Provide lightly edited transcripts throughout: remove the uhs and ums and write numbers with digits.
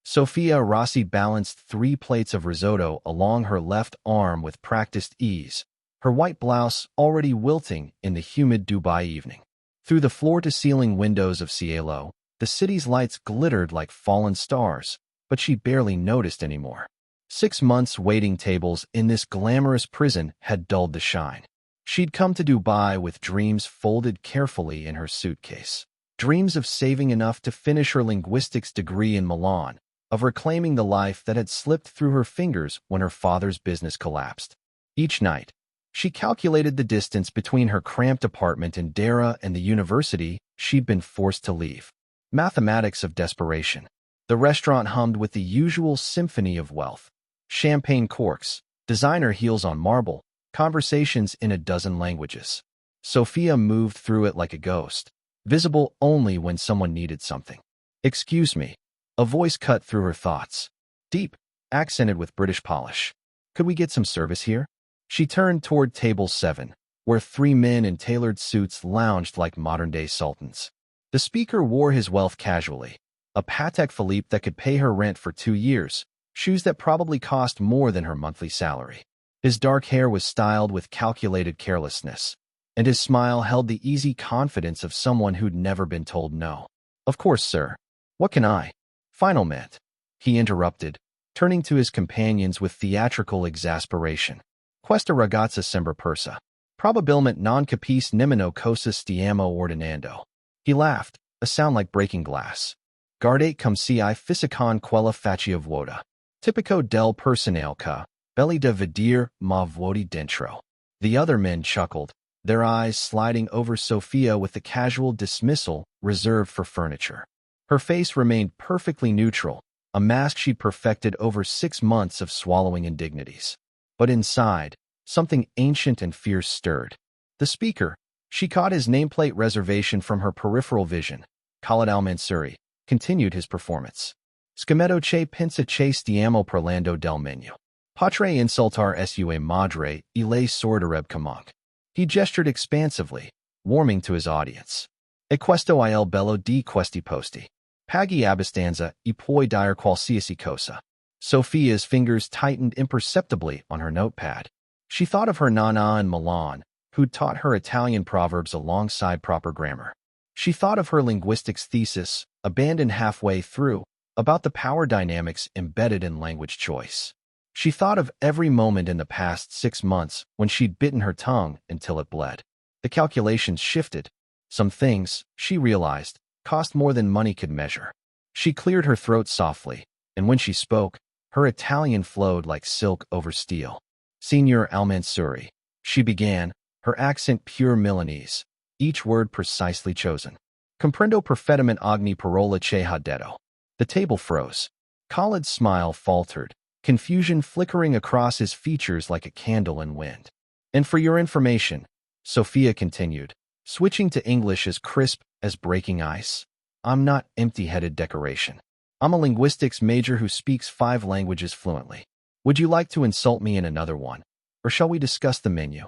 Sophia Rossi balanced 3 plates of risotto along her left arm with practiced ease, her white blouse already wilting in the humid Dubai evening. Through the floor-to-ceiling windows of Cielo, the city's lights glittered like fallen stars, but she barely noticed anymore. 6 months waiting tables in this glamorous prison had dulled the shine. She'd come to Dubai with dreams folded carefully in her suitcase. Dreams of saving enough to finish her linguistics degree in Milan, of reclaiming the life that had slipped through her fingers when her father's business collapsed. Each night, she calculated the distance between her cramped apartment in Dara and the university she'd been forced to leave. Mathematics of desperation. The restaurant hummed with the usual symphony of wealth. Champagne corks, designer heels on marble, conversations in a dozen languages. Sophia moved through it like a ghost, visible only when someone needed something. "Excuse me." A voice cut through her thoughts. Deep, accented with British polish. "Could we get some service here?" She turned toward table 7, where 3 men in tailored suits lounged like modern-day sultans. The speaker wore his wealth casually, a Patek Philippe that could pay her rent for 2 years, shoes that probably cost more than her monthly salary. His dark hair was styled with calculated carelessness, and his smile held the easy confidence of someone who'd never been told no. "Of course, sir. What can I?" "Final met," he interrupted, turning to his companions with theatrical exasperation. "Questa ragazza sembra persa. Probabilmente non capisce nemmeno cosa stiamo ordinando." He laughed, a sound like breaking glass. "Guardate come si I fissa con quella faccia vuota. Tipico del personale che, belli da vedere ma vuoti dentro." The other men chuckled, their eyes sliding over Sophia with the casual dismissal reserved for furniture. Her face remained perfectly neutral, a mask she'd perfected over 6 months of swallowing indignities. But inside, something ancient and fierce stirred. The speaker, she caught his nameplate reservation from her peripheral vision, Khalid al-Mansuri, continued his performance. "Scammetto che pensa che stiamo parlando del menu. Potrei insultar sua madre e lei sorderebbe comunque." He gestured expansively, warming to his audience. "E questo è il bello di questi posti. Paghi abbastanza e puoi dire qualsiasi cosa." Sophia's fingers tightened imperceptibly on her notepad. She thought of her nana in Milan, who'd taught her Italian proverbs alongside proper grammar. She thought of her linguistics thesis, abandoned halfway through, about the power dynamics embedded in language choice. She thought of every moment in the past 6 months when she'd bitten her tongue until it bled. The calculations shifted. Some things, she realized, cost more than money could measure. She cleared her throat softly, and when she spoke, her Italian flowed like silk over steel. "Signor Al-Mansuri," she began, her accent pure Milanese, each word precisely chosen. "Comprendo perfettamente ogni parola che ha detto." The table froze. Khalid's smile faltered, confusion flickering across his features like a candle in wind. "And for your information," Sophia continued, switching to English as crisp as breaking ice, "I'm not empty-headed decoration. I'm a linguistics major who speaks 5 languages fluently. Would you like to insult me in another one, or shall we discuss the menu?"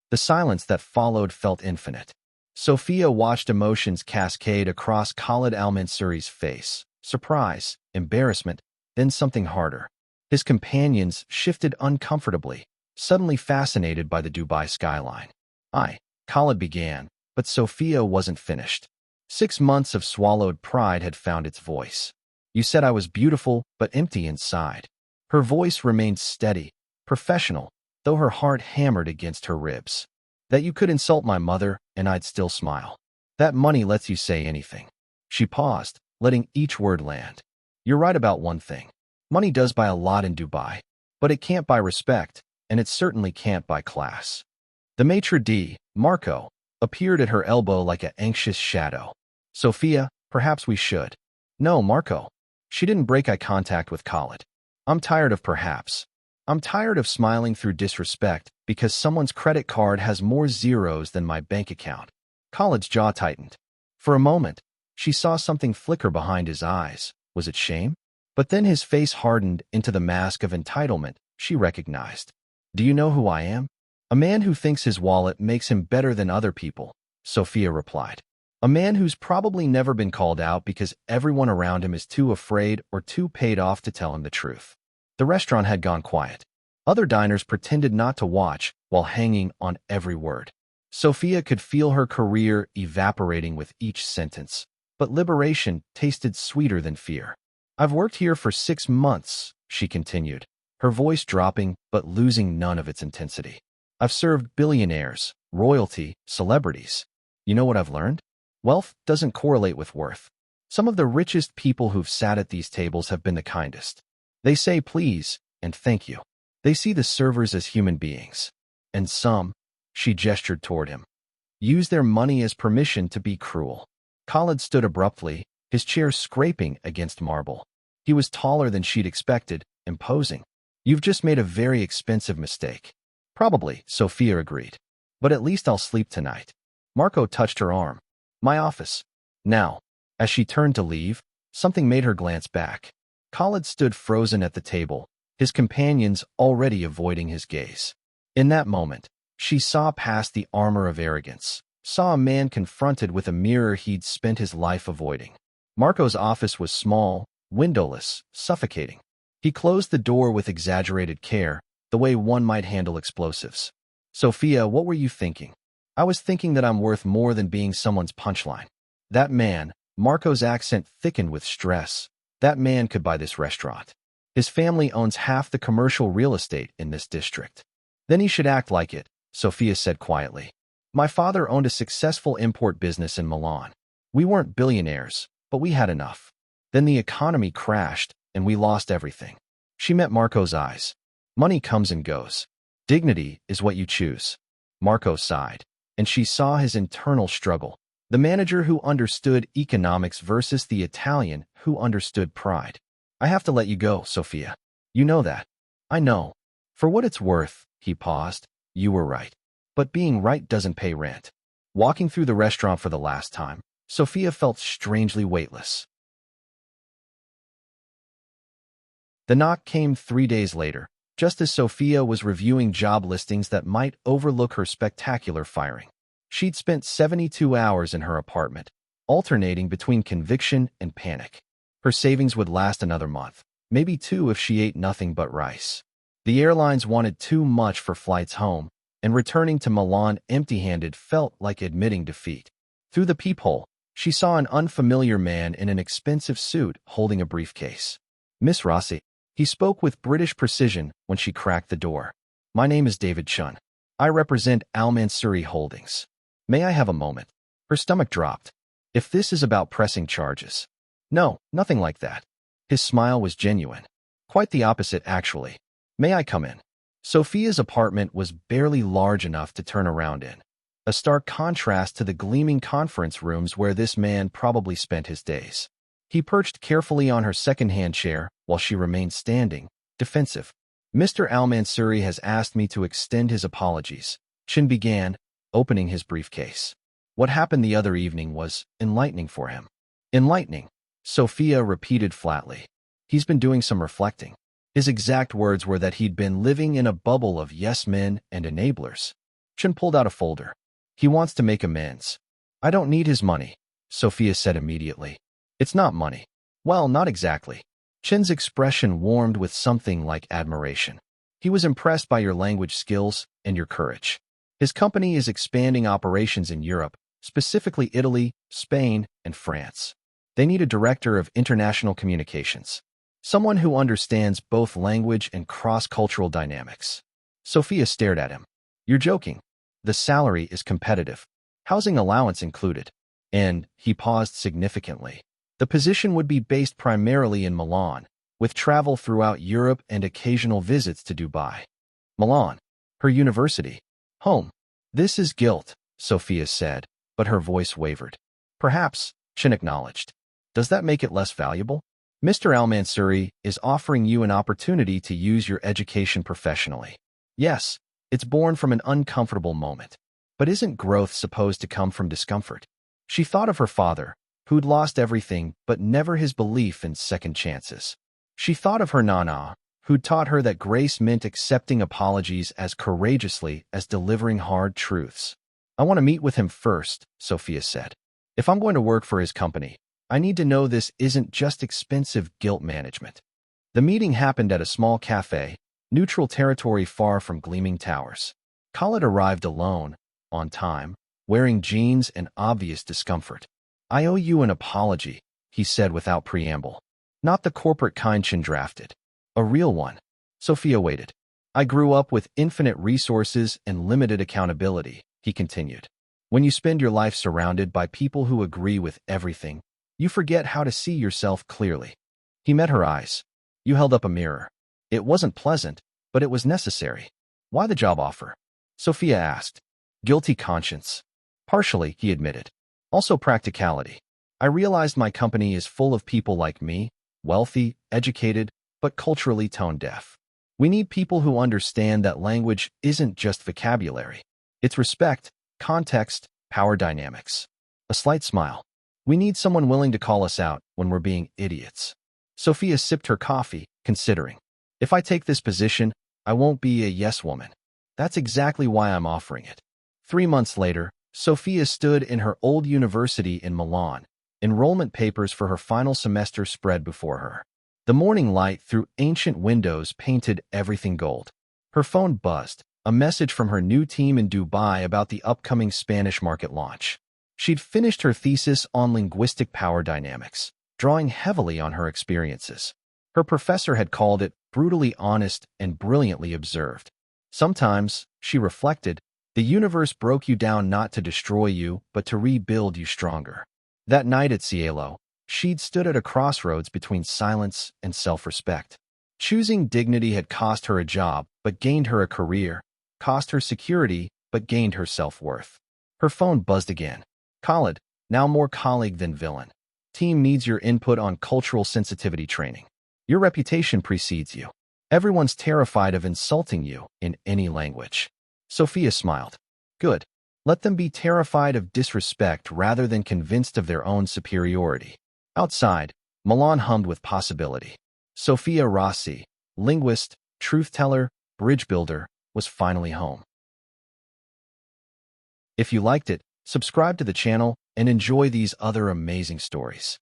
The silence that followed felt infinite. Sophia watched emotions cascade across Khalid al-Mansuri's face. Surprise, embarrassment, then something harder. His companions shifted uncomfortably, suddenly fascinated by the Dubai skyline. Khalid began, but Sophia wasn't finished. 6 months of swallowed pride had found its voice. "You said I was beautiful, but empty inside." Her voice remained steady, professional, though her heart hammered against her ribs. "That you could insult my mother, and I'd still smile. That money lets you say anything." She paused, letting each word land. "You're right about one thing. Money does buy a lot in Dubai, but it can't buy respect, and it certainly can't buy class." The maitre d', Marco, appeared at her elbow like an anxious shadow. "Sophia, perhaps we should." "No, Marco." She didn't break eye contact with Khalid. "I'm tired of perhaps. I'm tired of smiling through disrespect because someone's credit card has more zeros than my bank account." Khalid's jaw tightened. For a moment, she saw something flicker behind his eyes. Was it shame? But then his face hardened into the mask of entitlement she recognized. "Do you know who I am?" "A man who thinks his wallet makes him better than other people," Sophia replied. A man who's probably never been called out because everyone around him is too afraid or too paid off to tell him the truth. The restaurant had gone quiet. Other diners pretended not to watch while hanging on every word. Sophia could feel her career evaporating with each sentence, but liberation tasted sweeter than fear. I've worked here for 6 months, she continued, her voice dropping but losing none of its intensity. I've served billionaires, royalty, celebrities. You know what I've learned? Wealth doesn't correlate with worth. Some of the richest people who've sat at these tables have been the kindest. They say please and thank you. They see the servers as human beings. And some, she gestured toward him, use their money as permission to be cruel. Khalid stood abruptly, his chair scraping against marble. He was taller than she'd expected, imposing. You've just made a very expensive mistake. Probably, Sophia agreed. But at least I'll sleep tonight. Marco touched her arm. My office. Now. As she turned to leave, something made her glance back. Khalid stood frozen at the table, his companions already avoiding his gaze. In that moment, she saw past the armor of arrogance, saw a man confronted with a mirror he'd spent his life avoiding. Marco's office was small, windowless, suffocating. He closed the door with exaggerated care, the way one might handle explosives. Sophia, what were you thinking? I was thinking that I'm worth more than being someone's punchline. That man, Marco's accent thickened with stress, that man could buy this restaurant. His family owns half the commercial real estate in this district. Then he should act like it, Sophia said quietly. My father owned a successful import business in Milan. We weren't billionaires, but we had enough. Then the economy crashed, and we lost everything. She met Marco's eyes. Money comes and goes. Dignity is what you choose. Marco sighed, and she saw his internal struggle. The manager who understood economics versus the Italian who understood pride. I have to let you go, Sophia. You know that. I know. For what it's worth, he paused. You were right. But being right doesn't pay rent. Walking through the restaurant for the last time, Sophia felt strangely weightless. The knock came 3 days later, just as Sophia was reviewing job listings that might overlook her spectacular firing. She'd spent 72 hours in her apartment, alternating between conviction and panic. Her savings would last another month, maybe 2 if she ate nothing but rice. The airlines wanted too much for flights home, and returning to Milan empty-handed felt like admitting defeat. Through the peephole, she saw an unfamiliar man in an expensive suit holding a briefcase. Miss Rossi, he spoke with British precision when she cracked the door. My name is David Chun. I represent Al Mansuri Holdings. May I have a moment? Her stomach dropped. If this is about pressing charges. No, nothing like that. His smile was genuine. Quite the opposite, actually. May I come in? Sophia's apartment was barely large enough to turn around in, a stark contrast to the gleaming conference rooms where this man probably spent his days. He perched carefully on her second-hand chair while she remained standing, defensive. Mr. Al Mansuri has asked me to extend his apologies, Chin began, opening his briefcase. What happened the other evening was enlightening for him. Enlightening, Sophia repeated flatly. He's been doing some reflecting. His exact words were that he'd been living in a bubble of yes men and enablers. Chin pulled out a folder. He wants to make amends. I don't need his money, Sophia said immediately. It's not money. Well, not exactly. Chin's expression warmed with something like admiration. He was impressed by your language skills and your courage. His company is expanding operations in Europe, specifically Italy, Spain, and France. They need a director of international communications. Someone who understands both language and cross-cultural dynamics. Sophia stared at him. You're joking. The salary is competitive. Housing allowance included. And, he paused significantly. The position would be based primarily in Milan, with travel throughout Europe and occasional visits to Dubai. Milan. Her university. Home. This is guilt, Sophia said, but her voice wavered. Perhaps, Chin acknowledged. Does that make it less valuable? Mr. Al Mansuri is offering you an opportunity to use your education professionally. Yes, it's born from an uncomfortable moment. But isn't growth supposed to come from discomfort? She thought of her father, who'd lost everything but never his belief in second chances. She thought of her Nana, who'd taught her that grace meant accepting apologies as courageously as delivering hard truths. I want to meet with him first, Sophia said. If I'm going to work for his company, I need to know this isn't just expensive guilt management. The meeting happened at a small cafe, neutral territory far from gleaming towers. Khalid arrived alone, on time, wearing jeans and obvious discomfort. "I owe you an apology," he said without preamble. "Not the corporate kind Chin drafted. A real one." Sophia waited. "I grew up with infinite resources and limited accountability," he continued. "When you spend your life surrounded by people who agree with everything, you forget how to see yourself clearly." He met her eyes. "You held up a mirror. It wasn't pleasant, but it was necessary." "Why the job offer?" Sophia asked. "Guilty conscience." "Partially," he admitted. "Also practicality. I realized my company is full of people like me, wealthy, educated, but culturally tone-deaf. We need people who understand that language isn't just vocabulary. It's respect, context, power dynamics." A slight smile. "We need someone willing to call us out when we're being idiots." Sophia sipped her coffee, considering. "If I take this position, I won't be a yes woman. That's exactly why I'm offering it." 3 months later, Sophia stood in her old university in Milan. Enrollment papers for her final semester spread before her. The morning light through ancient windows painted everything gold. Her phone buzzed, a message from her new team in Dubai about the upcoming Spanish market launch. She'd finished her thesis on linguistic power dynamics, drawing heavily on her experiences. Her professor had called it brutally honest and brilliantly observed. Sometimes, she reflected, the universe broke you down not to destroy you, but to rebuild you stronger. That night at Cielo, she'd stood at a crossroads between silence and self-respect. Choosing dignity had cost her a job, but gained her a career, cost her security, but gained her self-worth. Her phone buzzed again. "Khalid, now more colleague than villain. Team needs your input on cultural sensitivity training. Your reputation precedes you. Everyone's terrified of insulting you in any language." Sophia smiled. "Good. Let them be terrified of disrespect rather than convinced of their own superiority." Outside, Milan hummed with possibility. Sophia Rossi, linguist, truth-teller, bridge builder, was finally home. If you liked it, subscribe to the channel and enjoy these other amazing stories.